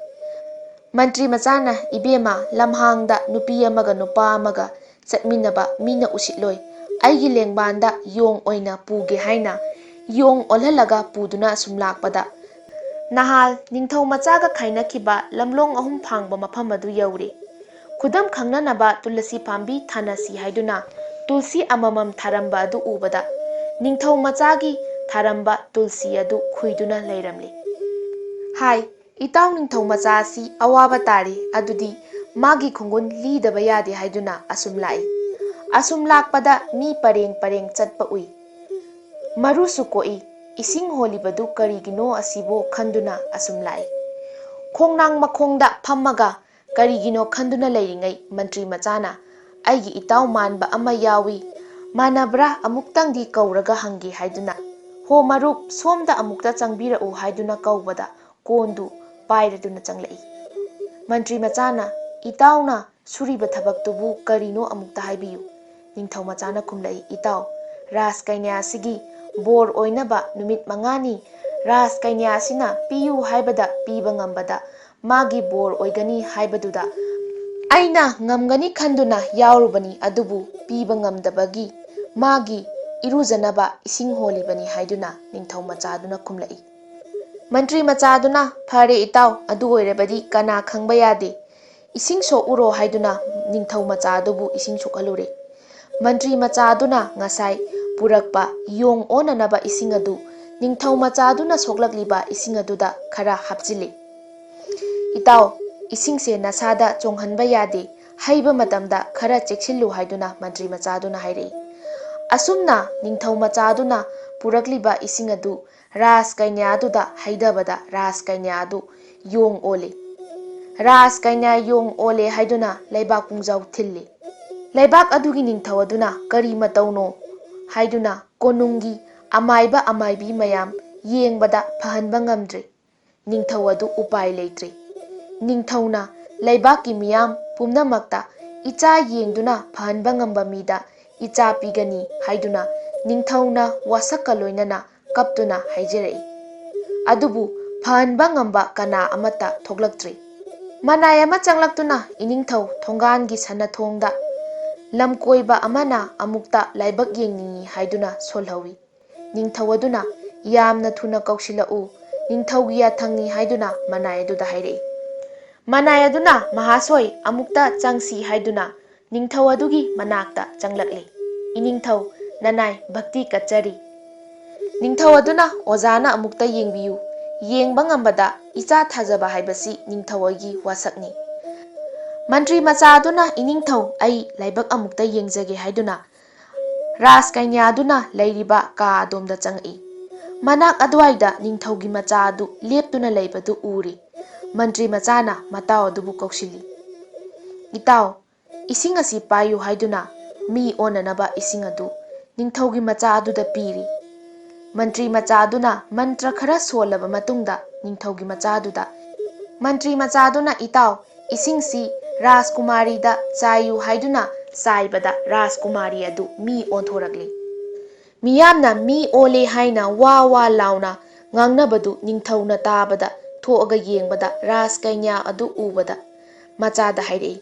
ꯃꯟꯇ꯭ꯔꯤ ꯃꯆꯥꯅ, ꯏꯕꯦꯝꯃ, ꯂꯝꯍꯥꯡꯗ ꯅꯨꯄꯤ ꯑꯃꯒ ꯅꯨꯄꯥ ꯑꯃꯒ ꯆꯠꯃꯤꯟꯅꯕ ꯃꯤꯅ ꯎꯁꯤꯠꯂꯣꯏ, ꯑꯩꯒꯤ ꯂꯦꯡꯕꯥꯟꯗ ꯌꯣꯡ ꯑꯣꯏꯅ ꯄꯨꯒꯦ ꯍꯥꯏꯅ ꯌꯣꯡ ꯑꯣꯜꯍꯜꯂꯒ ꯄꯨꯗꯨꯅ ꯑꯁꯨꯝ ꯂꯥꯛꯄꯗ ꯅꯍꯥꯜ ꯅꯤꯡꯊꯧ ꯃꯆꯥꯒ ꯈꯥꯏꯅꯈꯤꯕ ꯂꯝꯂꯣꯡ 3 ꯐꯥꯡꯕ ꯃꯐꯝ ꯑꯗꯨ ꯌꯧꯔꯦ꯫ ꯈꯨꯗꯝ ꯈꯪꯅꯅꯕ ꯇꯨꯂꯁꯤ ꯄꯥꯝꯕꯤ ꯊꯥꯅꯁꯤ ꯍꯥꯏꯗꯨꯅ ꯇꯨꯜꯁꯤ ꯑꯃꯃꯝ ꯊꯥꯔꯝꯕ ꯑꯗꯨ ꯎꯕꯗ ꯅꯤꯡꯊꯧ ꯃꯆꯥꯒꯤ ꯊꯥꯔꯝꯕ ꯇꯨꯜꯁꯤ ꯑꯗꯨ ꯈꯨꯏꯗꯨꯅ ꯂꯩꯔꯝꯂꯦ꯫ ꯍꯥꯏ, ꯏꯇꯥꯎ ꯅꯤꯡꯊꯧ ꯃꯆꯥ ꯑꯁꯤ ꯑꯋꯥꯕ ꯇꯥꯔꯦ, ꯑꯗꯨꯗꯤ ꯃꯥꯒꯤ ꯈꯣꯡꯒꯨꯟ ꯂꯤꯗꯕ ꯌꯥꯗꯦ ꯍꯥꯏꯗꯨꯅ ꯑꯁꯨꯝ ꯂꯥꯛꯏ꯫ ꯑꯁꯨꯝ ꯂꯥꯛꯄꯗ ꯃꯤ ꯄꯔꯦꯡ ꯄꯔꯦꯡ ꯆꯠꯄ ꯎꯏ꯫ ꯃꯔꯨꯁꯨ ꯀꯣꯛꯏ, ꯏꯁꯤꯡ ꯍꯣꯜꯂꯤꯕꯗꯨ ꯀꯔꯤꯒꯤꯅꯣ ꯑꯁꯤꯕꯨ ꯈꯟꯗꯨꯅ ꯑꯁꯨꯝ ꯂꯥꯛꯏ꯫ ꯈꯣꯡꯅꯥꯡ ꯃꯈꯣꯡꯗ ꯐꯝꯃꯒ ꯀꯔꯤꯒꯤꯅꯣ ꯈꯟꯗꯨꯅ ꯂꯩꯔꯤꯉꯩ ꯃꯟꯇ꯭ꯔꯤ ꯃꯆꯥꯅ "ꯑꯩꯒꯤ ꯏꯇꯥꯎ ꯃꯥꯟꯕ ꯑꯃ ꯌꯥꯎꯏ, ꯃꯥꯟꯅꯕ꯭ꯔꯥ ꯑꯃꯨꯛꯇꯪꯗꯤ ꯀꯧꯔꯒ ꯍꯪꯒꯦ" ꯍꯥꯏꯗꯨꯅ "ꯍꯣ ꯃꯔꯨꯞ, ꯁꯣꯝꯗ ꯑꯃꯨꯛꯇ ꯆꯪꯕꯤꯔꯛꯎ" ꯍꯥꯏꯗꯨꯅ ꯀꯧꯕꯗ ꯀꯣꯟꯗꯨ ꯄꯥꯏꯔꯗꯨꯅ ꯆꯪꯂꯛꯏ꯫ ꯃꯟꯇ꯭ꯔꯤ ꯃꯆꯥꯅ "ꯏꯇꯥꯎꯅ ꯁꯨꯔꯤꯕ ꯊꯕꯛꯇꯨꯕꯨ ꯀꯔꯤꯅꯣ ꯑꯃꯨꯛꯇ ꯍꯥꯏꯕꯤꯌꯨ" ꯅꯤꯡꯊꯧ ꯃꯆꯥꯅ ꯈꯨꯝꯂꯛꯏ, "ꯏꯇꯥꯎ, ꯔꯥꯖ ꯀꯩꯅ꯭ꯌꯥꯁꯤꯒꯤ ꯕꯣꯔ ꯑꯣꯏꯅꯕ ꯅꯨꯃꯤꯠ 5ꯅꯤ ꯔꯥꯖ ꯀꯩꯅ꯭ꯌꯥꯁꯤꯅ ꯄꯤꯌꯨ ꯍꯥꯏꯕꯗ ꯄꯤꯕ ꯉꯝꯕꯗ ꯃꯥꯒꯤ ꯕꯣꯔ ꯑꯣꯏꯒꯅꯤ ꯍꯥꯏꯕꯗꯨꯗ ꯑꯩꯅ ꯉꯝꯒꯅꯤ ꯈꯟꯗꯨꯅ ꯌꯥꯎꯔꯨꯕꯅꯤ, ꯑꯗꯨꯕꯨ ꯄꯤꯕ ꯉꯝꯗꯕꯒꯤ ꯃꯥꯒꯤ ꯏꯔꯨꯖꯅꯕ ꯏꯁꯤꯡ ꯍꯣꯜꯂꯤꯕꯅꯤ" ꯍꯥꯏꯗꯨꯅ ꯅꯤꯡꯊꯧ ꯃꯆꯥꯗꯨꯅ ꯈꯨꯝꯂꯛꯏ꯫ ꯃꯟꯇ꯭ꯔꯤ ꯃꯆꯥꯗꯨꯅ "ꯐꯔꯦ ꯏꯇꯥꯎ, ꯑꯗꯨ ꯑꯣꯏꯔꯕꯗꯤ ꯀꯅꯥ ꯈꯪꯕ ꯌꯥꯗꯦ, ꯏꯁꯤꯡ ꯁꯣꯛꯎꯔꯣ" ꯍꯥꯏꯗꯨꯅ ꯅꯤꯡꯊꯧ ꯃꯆꯥꯗꯨꯕꯨ ꯏꯁꯤꯡ ꯁꯣꯛꯍꯜꯂꯨꯔꯦ꯫ ꯃꯟꯇ꯭ꯔꯤ ꯃꯆꯥꯗꯨꯅ ꯉꯁꯥꯏ ꯄꯨꯔꯛꯄ ꯌꯣꯡ ꯑꯣꯟꯅꯅꯕ ꯏꯁꯤꯡ ꯑꯗꯨ ꯅꯤꯡꯊꯧ ꯃꯆꯥꯗꯨꯅ ꯁꯣꯛꯂꯛꯂꯤꯕ ꯏꯁꯤꯡ ꯑꯗꯨꯗ ꯈꯔ ꯍꯥꯞꯆꯤꯜꯂꯤ꯫ "ꯏꯇꯥꯎ, ꯏꯁꯤꯡꯁꯦ ꯅꯁꯥꯗ ꯆꯣꯡꯍꯟꯕ ꯌꯥꯗꯦ, ꯍꯩꯕ ꯃꯇꯝꯗ ꯈꯔ ꯆꯦꯛꯁꯤꯜꯂꯨ" ꯍꯥꯏꯗꯨꯅ ꯃꯟꯇ꯭ꯔꯤ ꯃꯆꯥꯗꯨꯅ ꯍꯥꯏꯔꯛꯏ꯫ ꯑꯁꯨꯝꯅ ꯅꯤꯡꯊꯧ ꯃꯆꯥꯗꯨꯅ ꯄꯨꯔꯛꯂꯤꯕ ꯏꯁꯤꯡ ꯑꯗꯨ ꯔꯥꯖ ꯀꯩꯅ꯭ꯌꯥꯗꯨꯗ ꯍꯩꯗꯕꯗ ꯔꯥꯖ ꯀꯩꯅ꯭ꯌꯥ ꯑꯗꯨ ꯌꯣꯡ ꯑꯣꯜꯂꯤ꯫ ꯔꯥꯖ ꯀꯩꯅ꯭ꯌꯥ ꯌꯣꯡ ꯑꯣꯜꯂꯦ ꯍꯥꯏꯗꯨꯅ ꯂꯩꯕꯥꯛ ꯄꯨꯡꯖꯥꯎ ꯊꯤꯜꯂꯤ꯫ ꯂꯩꯕꯥꯛ ꯑꯗꯨꯒꯤ ꯅꯤꯡꯊꯧ ꯑꯗꯨꯅ "ꯀꯔꯤ ꯃꯇꯧꯅꯣ" ꯍꯥꯏꯗꯨꯅ ꯀꯣꯅꯨꯡꯒꯤ ꯑꯃꯥꯏꯕ ꯑꯃꯥꯏꯕꯤ ꯃꯌꯥꯝ ꯌꯦꯡꯕꯗ ꯐꯍꯟꯕ ꯉꯝꯗ꯭ꯔꯦ꯫ ꯅꯤꯡꯊꯧ ꯑꯗꯨ ꯎꯄꯥꯏ ꯂꯩꯇ꯭ꯔꯦ꯫ ꯅꯤꯡꯊꯧꯅ ꯂꯩꯕꯥꯛꯀꯤ ꯃꯤꯌꯥꯝ ꯄꯨꯝꯅꯃꯛꯇ "ꯏꯆꯥ ꯌꯦꯡꯗꯨꯅ ꯐꯍꯟꯕ ꯉꯝꯕ ꯃꯤꯗ ꯏꯆꯥ ꯄꯤꯒꯅꯤ" ꯍꯥꯏꯗꯨꯅ ꯅꯤꯡꯊꯧꯅ ꯋꯥꯁꯛꯀ ꯂꯣꯏꯅꯅ ꯀꯞꯇꯨꯅ ꯍꯥꯏꯖꯔꯛꯏ꯫ ꯑꯗꯨꯕꯨ ꯐꯍꯟꯕ ꯉꯝꯕ ꯀꯅꯥ ꯑꯃꯠꯇ ꯊꯣꯛꯂꯛꯇ꯭ꯔꯦ꯫ ꯃꯅꯥꯏ ꯑꯃ ꯆꯪꯂꯛꯇꯨꯅ ꯏꯅꯤꯡꯊꯧ ꯊꯣꯡꯒꯥꯟꯒꯤ ꯁꯅꯊꯣꯡꯗ ꯂꯝꯀꯣꯏꯕ ꯑꯃꯅ ꯑꯃꯨꯛꯇ ꯂꯥꯏꯕꯛ ꯌꯦꯡꯅꯤꯡꯏ ꯍꯥꯏꯗꯨꯅ ꯁꯣꯜꯍꯧꯏ꯫ ꯅꯤꯡꯊꯧ ꯑꯗꯨꯅ "ꯌꯥꯝꯅ ꯊꯨꯅ ꯀꯧꯁꯤꯜꯂꯛꯎ, ꯅꯤꯡꯊꯧꯒꯤ ꯌꯥꯊꯪꯅꯤ" ꯍꯥꯏꯗꯨꯅ ꯃꯅꯥꯏ ꯑꯗꯨꯗ ꯍꯥꯏꯔꯛꯏ꯫ ꯃꯅꯥꯏ ꯑꯗꯨꯅ "ꯃꯍꯥꯁꯣꯏ, ꯑꯃꯨꯛꯇ ꯆꯪꯁꯤ" ꯍꯥꯏꯗꯨꯅ ꯅꯤꯡꯊꯧ ꯑꯗꯨꯒꯤ ꯃꯅꯥꯛꯇ ꯆꯪꯂꯛꯂꯤ꯫ "ꯏꯅꯤꯡꯊꯧ, ꯅꯅꯥꯏ ꯚꯛꯇꯤ ꯀꯠꯆꯔꯤ" ꯅꯤꯡꯊꯧ ꯑꯗꯨꯅ "ꯑꯣꯖꯥꯅ ꯑꯃꯨꯛꯇ ꯌꯦꯡꯕꯤꯌꯨ, ꯌꯦꯡꯕ ꯉꯝꯕꯗ ꯏꯆꯥ ꯊꯥꯖꯕ ꯍꯥꯏꯕꯁꯤ ꯅꯤꯡꯊꯧꯒꯤ ꯋꯥꯁꯛꯅꯤ" ꯃꯟꯇ꯭ꯔꯤ ꯃꯆꯥ ꯑꯗꯨꯅ "ꯏꯅꯤꯡꯊꯧ, ꯑꯩ ꯂꯥꯏꯕꯛ ꯑꯃꯨꯛꯇ ꯌꯦꯡꯖꯒꯦ" ꯍꯥꯏꯗꯨꯅ ꯔꯥꯖ ꯀꯩꯅ꯭ꯌꯥꯗꯨꯅ ꯂꯩꯔꯤꯕ ꯀꯥ ꯑꯗꯣꯝꯗ ꯆꯪꯉꯛꯏ꯫ ꯃꯅꯥꯛ ꯑꯗꯨꯋꯥꯏꯗ ꯅꯤꯡꯊꯧꯒꯤ ꯃꯆꯥ ꯑꯗꯨ ꯂꯦꯞꯇꯨꯅ ꯂꯩꯕꯗꯨ ꯎꯔꯤ꯫ ꯃꯟꯇ꯭ꯔꯤ ꯃꯆꯥꯅ ꯃꯇꯥꯎ ꯑꯗꯨꯕꯨ ꯀꯧꯁꯤꯜꯂꯤ꯫ "ꯏꯇꯥꯎ, ꯏꯁꯤꯡ ꯑꯁꯤ ꯄꯥꯏꯌꯨ" ꯍꯥꯏꯗꯨꯅ ꯃꯤ ꯑꯣꯟꯅꯅꯕ ꯏꯁꯤꯡ ꯑꯗꯨ ꯅꯤꯡꯊꯧꯒꯤ ꯃꯆꯥ ꯑꯗꯨꯗ ꯄꯤꯔꯤ꯫ ꯃꯟꯇ꯭ꯔꯤ ꯃꯆꯥ ꯑꯗꯨꯅ ꯃꯟꯇ꯭ꯔ ꯈꯔ ꯁꯣꯜꯂꯕ ꯃꯇꯨꯡꯗ ꯅꯤꯡꯊꯧꯒꯤ ꯃꯆꯥ ꯑꯗꯨꯗ ꯃꯟꯇ꯭ꯔꯤ ꯃꯆꯥ ꯑꯗꯨꯅ "ꯏꯇꯥꯎ, ꯏꯁꯤꯡꯁꯤ ꯔꯥꯖꯀꯨꯃꯥꯔꯤꯗ ꯆꯥꯏꯌꯨ" ꯍꯥꯏꯗꯨꯅ ꯆꯥꯏꯕꯗ ꯔꯥꯖꯀꯨꯃꯥꯔꯤ ꯑꯗꯨ ꯃꯤ ꯑꯣꯟꯊꯣꯔꯛꯂꯤ꯫ ꯃꯤꯌꯥꯝꯅ "ꯃꯤ ꯑꯣꯜꯂꯦ" ꯍꯥꯏꯅ ꯋꯥ ꯋꯥ ꯂꯥꯎꯅ ꯉꯥꯡꯅꯕꯗꯨ ꯅꯤꯡꯊꯧꯅ ꯇꯥꯕꯗ ꯊꯣꯛꯑꯒ ꯌꯦꯡꯕꯗ ꯔꯥꯖ ꯀꯩꯅ꯭ꯌꯥ ꯑꯗꯨ ꯎꯕꯗ ꯃꯆꯥꯗ ꯍꯥꯏꯔꯛꯏ꯫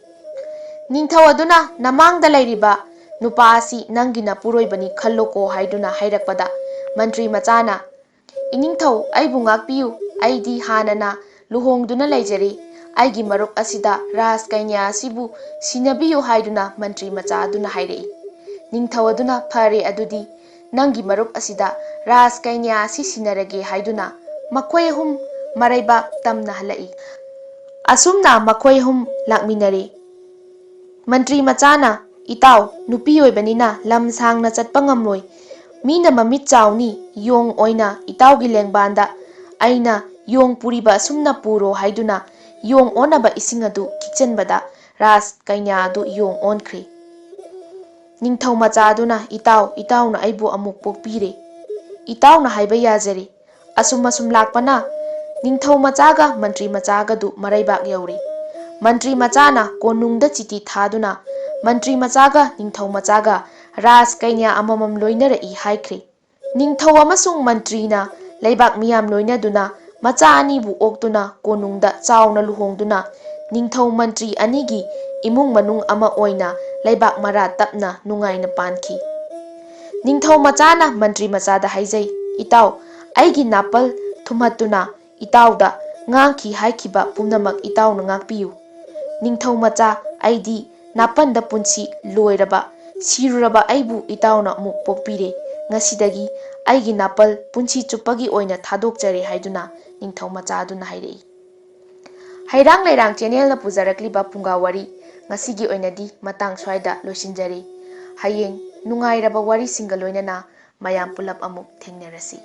ꯅꯤꯡꯊꯧ ꯑꯗꯨꯅ "ꯅꯃꯥꯡꯗ ꯂꯩꯔꯤꯕ ꯅꯨꯄꯥ ꯑꯁꯤ ꯅꯪꯒꯤ ꯅꯄꯨꯔꯣꯏꯕꯅꯤ ꯈꯜꯂꯣꯀꯣ" ꯍꯥꯏꯗꯨꯅ ꯍꯥꯏꯔꯛꯄꯗ ꯃꯟꯇ꯭ꯔꯤ ꯃꯆꯥꯅ "ꯏꯅꯤꯡꯊꯧ, ꯑꯩꯕꯨ ꯉꯥꯛꯄꯤꯌꯨ, ꯑꯩꯗꯤ ꯍꯥꯟꯅꯅ ꯂꯨꯍꯣꯡꯗꯨꯅ ꯂꯩꯖꯔꯤ, ꯑꯩꯒꯤ ꯃꯔꯨꯞ ꯑꯁꯤꯗ ꯔꯥꯖ ꯀꯩꯅ꯭ꯌꯥ ꯑꯁꯤꯕꯨ ꯁꯤꯟꯅꯕꯤꯌꯨ" ꯍꯥꯏꯗꯨꯅ ꯃꯟꯇ꯭ꯔꯤ ꯃꯆꯥ ꯑꯗꯨꯅ ꯍꯥꯏꯔꯛꯏ꯫ ꯅꯤꯡꯊꯧ ꯑꯗꯨꯅ "ꯐꯔꯦ, ꯑꯗꯨꯗꯤ ꯅꯪꯒꯤ ꯃꯔꯨꯞ ꯑꯁꯤꯗ ꯔꯥꯖ ꯀꯩꯅ꯭ꯌꯥ ꯑꯁꯤ ꯁꯤꯟꯅꯔꯒꯦ" ꯍꯥꯏꯗꯨꯅ ꯃꯈꯣꯏ ꯑꯍꯨꯝ ꯃꯔꯩꯕꯥꯛ ꯇꯝꯅ ꯍꯜꯂꯛꯏ꯫ ꯑꯁꯨꯝꯅ ꯃꯈꯣꯏ ꯑꯍꯨꯝ ꯂꯥꯛꯃꯤꯟꯅꯔꯦ꯫ ꯃꯟꯇ꯭ꯔꯤ ꯃꯆꯥꯅ "ꯏꯇꯥꯎ, ꯅꯨꯄꯤ ꯑꯣꯏꯕꯅꯤꯅ ꯂꯝ ꯁꯥꯡꯅ ꯆꯠꯄ ꯉꯝꯂꯣꯏ, ꯃꯤꯅ ꯃꯃꯤꯠ ꯆꯥꯎꯅꯤ, ꯌꯣꯡ ꯑꯣꯏꯅ ꯏꯇꯥꯎꯒꯤ ꯂꯦꯡꯕꯥꯟꯗ ꯑꯩꯅ ꯌꯣꯡ ꯄꯨꯔꯤꯕ ꯑꯁꯨꯝꯅ ꯄꯨꯔꯣ" ꯍꯥꯏꯗꯨꯅ ꯌꯣꯡ ꯑꯣꯟꯅꯕ ꯏꯁꯤꯡ ꯑꯗꯨ ꯈꯤꯛꯆꯟꯕꯗ ꯔꯥꯖ ꯀꯩꯅ꯭ꯌꯥ ꯑꯗꯨ ꯌꯣꯡ ꯑꯣꯟꯈ꯭ꯔꯦ꯫ ꯅꯤꯡꯊꯧ ꯃꯆꯥ ꯑꯗꯨꯅ "ꯏꯇꯥꯎ, ꯏꯇꯥꯎꯅ ꯑꯩꯕꯨ ꯑꯃꯨꯛ ꯄꯣꯛꯄꯤꯔꯦ, ꯏꯇꯥꯎꯅ ꯍꯥꯏꯕ ꯌꯥꯖꯔꯦ" ꯑꯁꯨꯝ ꯂꯥꯛꯄꯅ ꯅꯤꯡꯊꯧ ꯃꯆꯥꯒ ꯃꯟꯇ꯭ꯔꯤ ꯃꯆꯥꯒꯗꯨ ꯃꯔꯩꯕꯥꯛ ꯌꯧꯔꯦ꯫ ꯃꯟꯇ꯭ꯔꯤ ꯃꯆꯥꯅ ꯀꯣꯅꯨꯡꯗ ꯆꯤꯊꯤ ꯊꯥꯗꯨꯅ ꯃꯟꯇ꯭ꯔꯤ ꯃꯆꯥꯒ ꯅꯤꯡꯊꯧ ꯃꯆꯥꯒ ꯔꯥꯖ ꯀꯩꯅ꯭ꯌꯥ ꯑꯃꯃꯝ ꯂꯣꯏꯅꯔꯛꯏ ꯍꯥꯏꯈ꯭ꯔꯦ꯫ ꯅꯤꯡꯊꯧ ꯑꯃꯁꯨꯡ ꯃꯟꯇ꯭ꯔꯤꯅ ꯂꯩꯕꯥꯛ ꯃꯤꯌꯥꯝ ꯂꯣꯏꯅꯗꯨꯅ ꯃꯆꯥ ꯑꯅꯤꯕꯨ ꯑꯣꯛꯇꯨꯅ ꯀꯣꯅꯨꯡꯗ ꯆꯥꯎꯅ ꯂꯨꯍꯣꯡꯗꯨꯅ ꯅꯤꯡꯊꯧ ꯃꯟꯇ꯭ꯔꯤ ꯑꯅꯤꯒꯤ ꯏꯃꯨꯡ ꯃꯅꯨꯡ ꯑꯃ ꯑꯣꯏꯅ ꯂꯩꯕꯥꯛ ꯃꯔꯥ ꯇꯞꯅ ꯅꯨꯡꯉꯥꯏꯅ ꯄꯥꯟꯈꯤ꯫ ꯅꯤꯡꯊꯧ ꯃꯆꯥꯅ ꯃꯟꯇ꯭ꯔꯤ ꯃꯆꯥꯗ ꯍꯥꯏꯖꯩ, "ꯏꯇꯥꯎ, ꯑꯩꯒꯤ ꯅꯥꯄꯜ ꯊꯨꯝꯍꯠꯇꯨꯅ ꯏꯇꯥꯎꯗ ꯉꯥꯡꯈꯤ ꯍꯥꯏꯈꯤꯕ ꯄꯨꯝꯅꯃꯛ ꯏꯇꯥꯎꯅ ꯉꯥꯛꯄꯤꯌꯨ꯫ ꯅꯤꯡꯊꯧ ꯃꯆꯥ, ꯑꯩꯗꯤ ꯅꯥꯄꯟꯗ ꯄꯨꯟꯁꯤ ꯂꯣꯏꯔꯕ ꯁꯤꯔꯨꯔꯕ ꯑꯩꯕꯨ ꯏꯇꯥꯎꯅ ꯑꯃꯨꯛ ꯄꯣꯛꯄꯤꯔꯦ꯫ ꯉꯁꯤꯗꯒꯤ ꯑꯩꯒꯤ ꯅꯥꯄꯜ ꯄꯨꯟꯁꯤ ꯆꯨꯞꯄꯒꯤ ꯑꯣꯏꯅ ꯊꯥꯗꯣꯛꯆꯔꯦ ꯍꯥꯏꯗꯨꯅ ꯅꯤꯡꯊꯧ ꯃꯆꯥ ꯑꯗꯨꯅ ꯍꯥꯏꯔꯛꯏ꯫ ꯍꯩꯔꯥꯡ ꯂꯩꯔꯥꯡ ꯆꯦꯅꯦꯜꯅ ꯄꯨꯖꯔꯛꯂꯤꯕ ꯐꯨꯡꯒꯥꯋꯥꯔꯤ ꯉꯁꯤꯒꯤ ꯑꯣꯏꯅꯗꯤ ꯃꯇꯥꯡ ꯁ꯭ꯋꯥꯏꯗ ꯂꯣꯏꯁꯤꯟꯖꯔꯤ꯫ ꯍꯌꯦꯡ ꯅꯨꯡꯉꯥꯏꯔꯕ ꯋꯥꯔꯤꯁꯤꯡꯒ ꯂꯣꯏꯅꯅ ꯃꯌꯥꯝ ꯄꯨꯂꯞ ꯑꯃꯨꯛ ꯊꯦꯡꯅꯔꯁꯤ꯫